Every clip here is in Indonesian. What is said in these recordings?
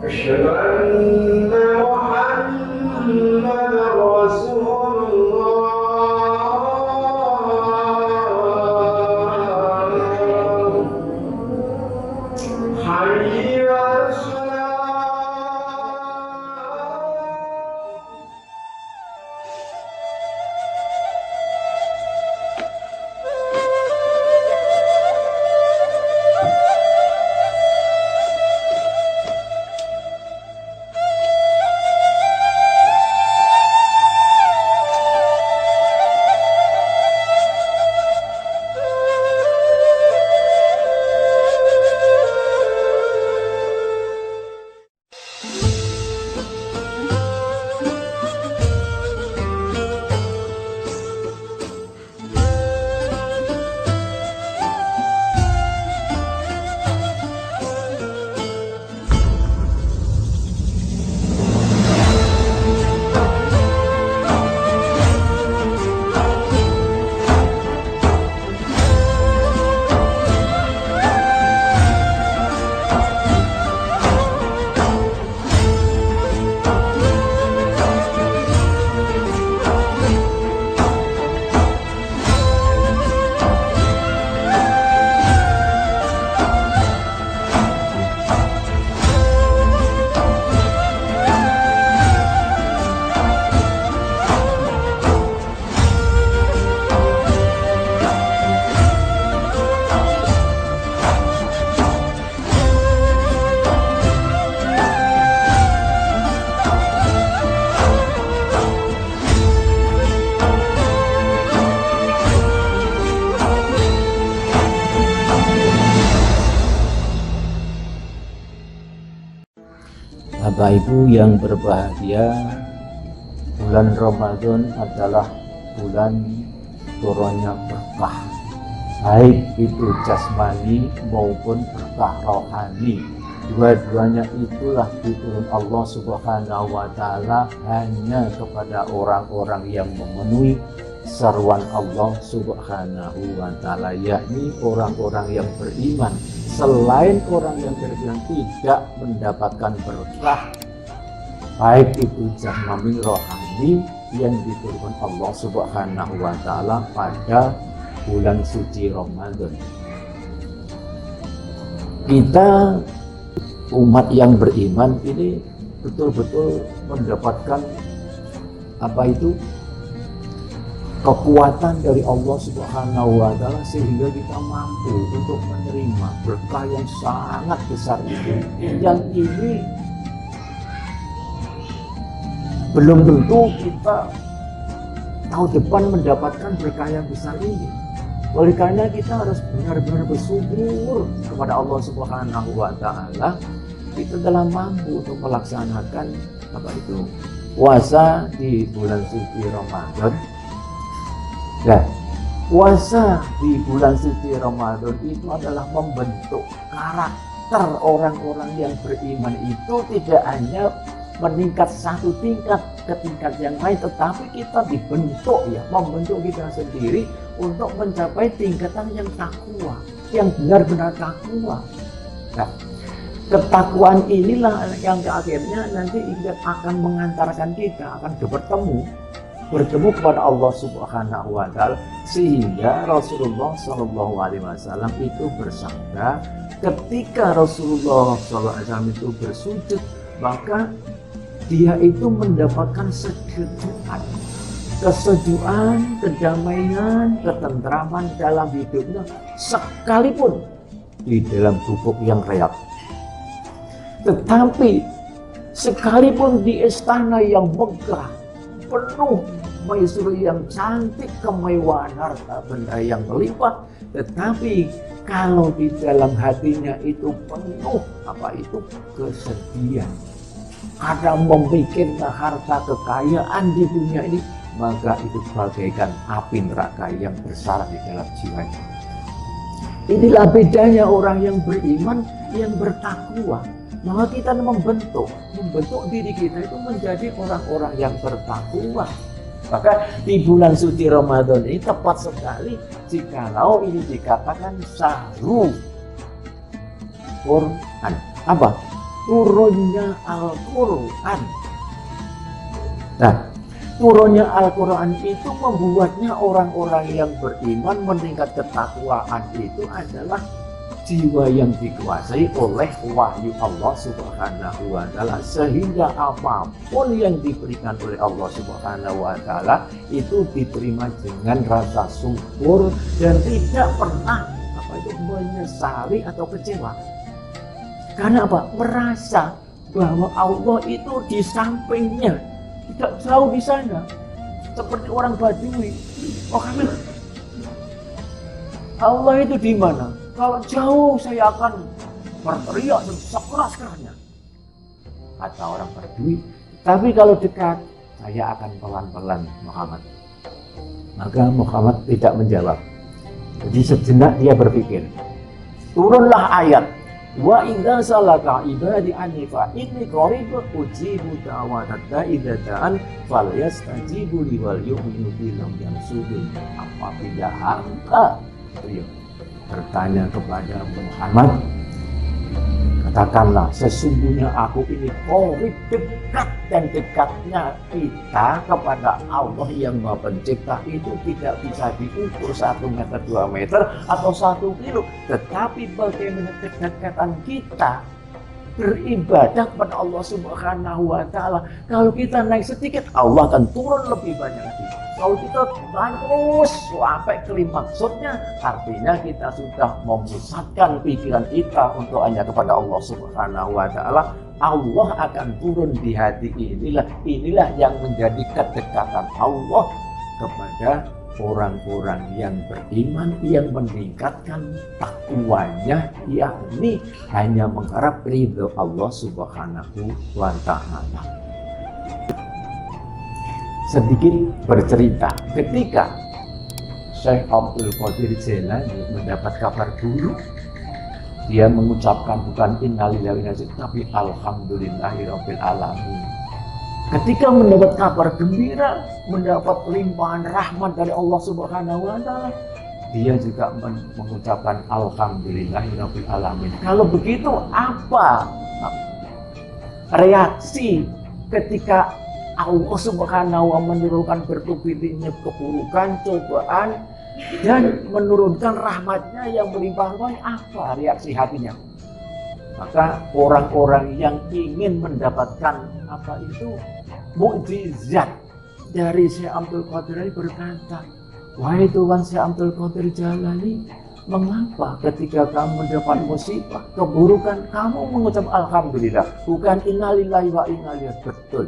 أشهد أن محمدا رسول الله. حي على الصلاة. Bapak Ibu yang berbahagia, bulan Ramadan adalah bulan turunnya berkah, baik itu jasmani maupun berkah rohani. Dua-duanya itulah diturun Allah Subhanahu wa Ta'ala hanya kepada orang-orang yang memenuhi seruan Allah Subhanahu wa Ta'ala, yakni orang-orang yang beriman. Selain orang yang beriman tidak mendapatkan berkah, baik itu jasmani rohani yang diturunkan Allah Subhanahu wa Ta'ala pada bulan suci Ramadan. Kita umat yang beriman ini betul-betul mendapatkan kekuatan dari Allah Subhanahu wa Ta'ala sehingga kita mampu untuk menerima berkah yang sangat besar itu. Yang ini belum tentu kita tahun depan mendapatkan berkah yang besar ini. Oleh karena kita harus benar-benar bersyukur kepada Allah Subhanahu wa Ta'ala, kita telah mampu untuk melaksanakan puasa di bulan suci Ramadan. Nah, puasa di bulan suci Ramadan itu adalah membentuk karakter orang-orang yang beriman itu tidak hanya meningkat satu tingkat ke tingkat yang lain, tetapi kita membentuk kita sendiri untuk mencapai tingkatan yang takwa, yang benar-benar takwa. Nah, ketakwaan inilah yang akhirnya nanti akan mengantarkan kita akan bertemu kepada Allah Subhanahu wa Ta'ala, sehingga Rasulullah SAW itu bersabda, ketika Rasulullah SAW itu bersujud, maka dia itu mendapatkan kesejukan, kedamaian, ketentraman dalam hidupnya, sekalipun di dalam gubuk yang reak. Tetapi sekalipun di istana yang megah, penuh maisuri yang cantik, kemewahan harta benda yang melimpah, tetapi kalau di dalam hatinya itu penuh kesedihan karena memikirkan harta kekayaan di dunia ini, maka itu bagaikan api neraka yang besar di dalam jiwanya. Inilah bedanya orang yang beriman, yang bertakwa. Maka kita membentuk diri kita itu menjadi orang-orang yang bertakwa. Maka di bulan suci Ramadan ini tepat sekali jikalau ini dikatakan syahrul Quran. Apa? turunnya Al-Quran. Nah, turunnya Al-Quran itu membuatnya orang-orang yang beriman meningkat ketakwaan itu adalah jiwa yang dikuasai oleh wahyu Allah Subhanahu wa Ta'ala, sehingga apapun yang diberikan oleh Allah Subhanahu wa Ta'ala itu diterima dengan rasa syukur dan tidak pernah menyesali atau kecewa. Karena apa? Merasa bahwa Allah itu di sampingnya, tidak jauh di sana, seperti orang Badui. Oh kami, Allah itu di mana? Kalau jauh saya akan berteriak sekeras-kerasnya, kata orang Badui. Tapi kalau dekat, saya akan pelan-pelan, Muhammad. Maka Muhammad tidak menjawab. Jadi sejenak dia berpikir. Turunlah ayat. Wa idza salaka ibadi anni fa inni qarib ujibu da'watad da'i idza da'an falyastajibu li wal yu'minu billam yansudun. Apabila hamba bertanya kepada Muhammad, katakanlah sesungguhnya aku ini qarib, dekat, dan dekatnya kita kepada Allah yang Maha Pencipta itu tidak bisa diukur 1 meter, 2 meter, atau 1 kilo. Tetapi bagaimana kedekatan kita beribadah kepada Allah Subhanahu wa Ta'ala. Kalau kita naik sedikit, Allah akan turun lebih banyak lagi. Kalau kita naik terus sampai klimaksudnya, artinya kita sudah memusatkan pikiran kita untuk hanya kepada Allah Subhanahu wa Ta'ala. Allah akan turun di hati inilah yang menjadi kedekatan Allah kepada orang-orang yang beriman, yang meningkatkan takwanya, yakni hanya mengharap ridho Allah Subhanahu wa Ta'ala. Sedikit bercerita, ketika Syekh Abdul Qadir Jailani mendapat kabar buruk, dia mengucapkan bukan innalillahi wa inna ilaihi raji'un, tapi alhamdulillahirabbil alamin. Ketika mendapat kabar gembira, mendapat limpahan rahmat dari Allah Subhanahu wa Ta'ala, dia juga mengucapkan alhamdulillahirabbil alamin. Kalau begitu, apa reaksi ketika Allah Subhanahu wa Ta'ala menurunkan bertubi-tubi keburukan, cobaan, dan menurunkan rahmatnya yang melimpah ruah? Apa reaksi hatinya? Maka orang-orang yang ingin mendapatkan apa itu mukjizat dari Syekh Abdul Qadir berkata, wahai Tuhan Syekh Abdul Qadir Jailani, mengapa ketika kamu mendapat musibah, keburukan, kamu mengucap alhamdulillah, bukan innalillahi wa inna ilaihi raji'un? Betul.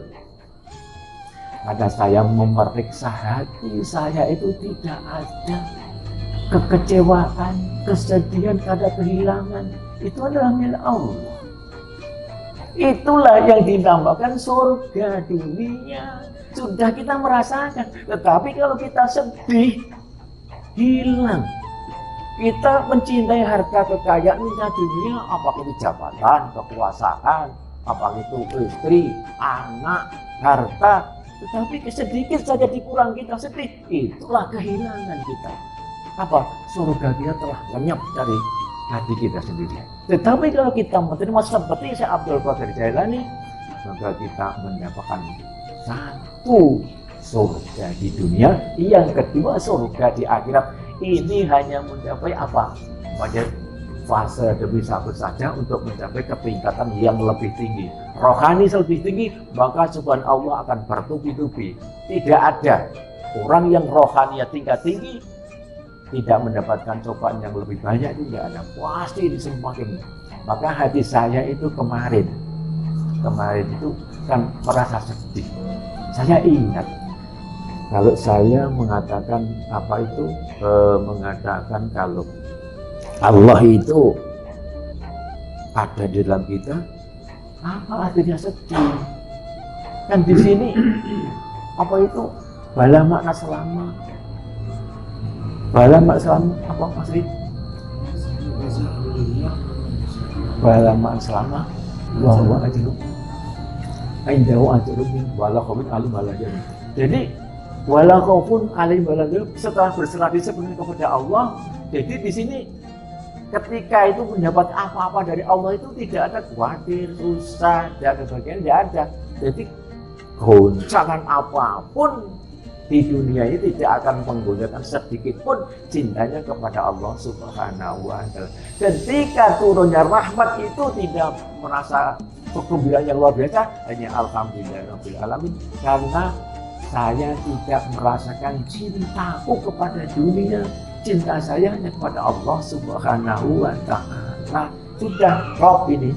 Karena saya memeriksa hati saya itu tidak ada kekecewaan, kesedihan, ada kehilangan. Itu adalah milik Allah. Itulah yang dinamakan surga dunia. Sudah kita merasakan. Tetapi kalau kita sedih, hilang. Kita mencintai harta kekayaan dunia, apakah itu jabatan, kekuasaan, apakah itu istri, anak, harta. Tetapi sedikit saja dikurang kita sedih, itulah kehilangan kita. Apa? Surga kita telah lenyap dari hati kita sendiri. Tetapi kalau kita menerima seperti Syekh Abdul Qadir Jailani, maka kita mendapatkan satu surga di dunia, yang kedua surga di akhirat. Ini hanya mencapai apa? Pada fase demi satu saja untuk mencapai ketingkatan yang lebih tinggi. Rohani lebih tinggi, maka Subhan Allah akan bertubi-tubi. Tidak ada orang yang rohaninya tingkat tinggi tidak mendapatkan cobaan yang lebih banyak, tidak ada. Pasti semakin. Maka hati saya itu kemarin itu kan merasa sedih. Saya ingat kalau saya mengatakan apa itu, mengatakan kalau Allah itu ada di dalam kita, apa artinya sedih? Kan di sini apa itu bala makna selama, bala makna selama apa maksudnya? Bala makna selama, wahwa ajrun, aindahu ajrun min wala khawfun alim balajan. Jadi wala khawfun alim balajan, setelah berserah diri sepenuhnya kepada Allah. Jadi di sini ketika itu mendapat apa-apa dari Allah itu tidak ada khawatir, susah, dan sebagainya, tidak ada. Jadi goncangan apapun di dunia ini tidak akan menggunakan sedikit pun cintanya kepada Allah Subhanahu wa Ta'ala. Ketika turunnya rahmat itu tidak merasa kegembiraan yang luar biasa, hanya alhamdulillahirabbil alamin, karena saya tidak merasakan cintaku kepada dunia, cinta saya hanya kepada Allah Subhanahu wa Ta'ala. Sudah klop ini.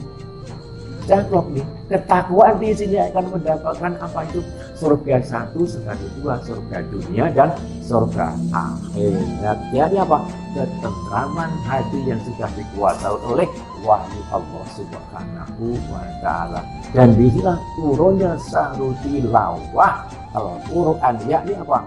Dan klop ini, ketakwaan di sini akan mendapatkan apa itu? Surga 1, surga 2, surga dunia dan surga akhirat. Jadi apa? Ketentraman hati yang sudah dikuasai oleh wahyu Allah Subhanahu wa Ta'ala. Dan disinilah turunnya syahrul tilawah Al-Quran, yakni apa?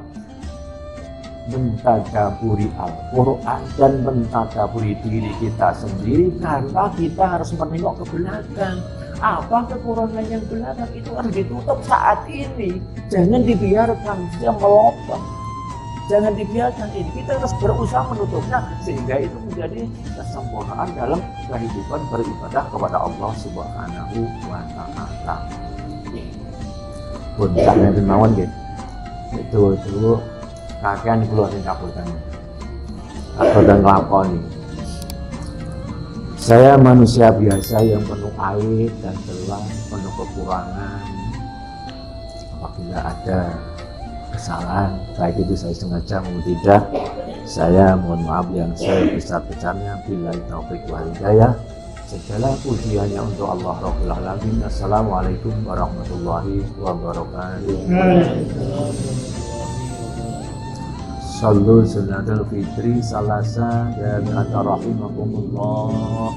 Mentadaburi Al-Quran dan mentadaburi diri kita sendiri, karena kita harus menengok ke belakang. Apa kekurangan yang belakang itu harus ditutup saat ini. Jangan dibiarkan dia melopot. Jangan dibiarkan ini. Kita harus berusaha menutupnya sehingga itu menjadi kesempurnaan dalam kehidupan beribadah kepada Allah Subhanahu wa Ta'ala. Pun saknya kemauan gitu. Itu kakean keluar dari kabutan. Kabutan ngelakoni. Saya manusia biasa yang penuh aib dan celah, penuh kekurangan. Apabila ada kesalahan, baik itu saya sengaja maupun tidak, saya mohon maaf yang sebesar-besarnya. Bila taufik wal hidayah, segala puji hanya untuk Allah Rabbul Alamin. Assalamualaikum warahmatullahi wabarakatuh. Sallu sunnatul fitri salasa dan rahimakumullah.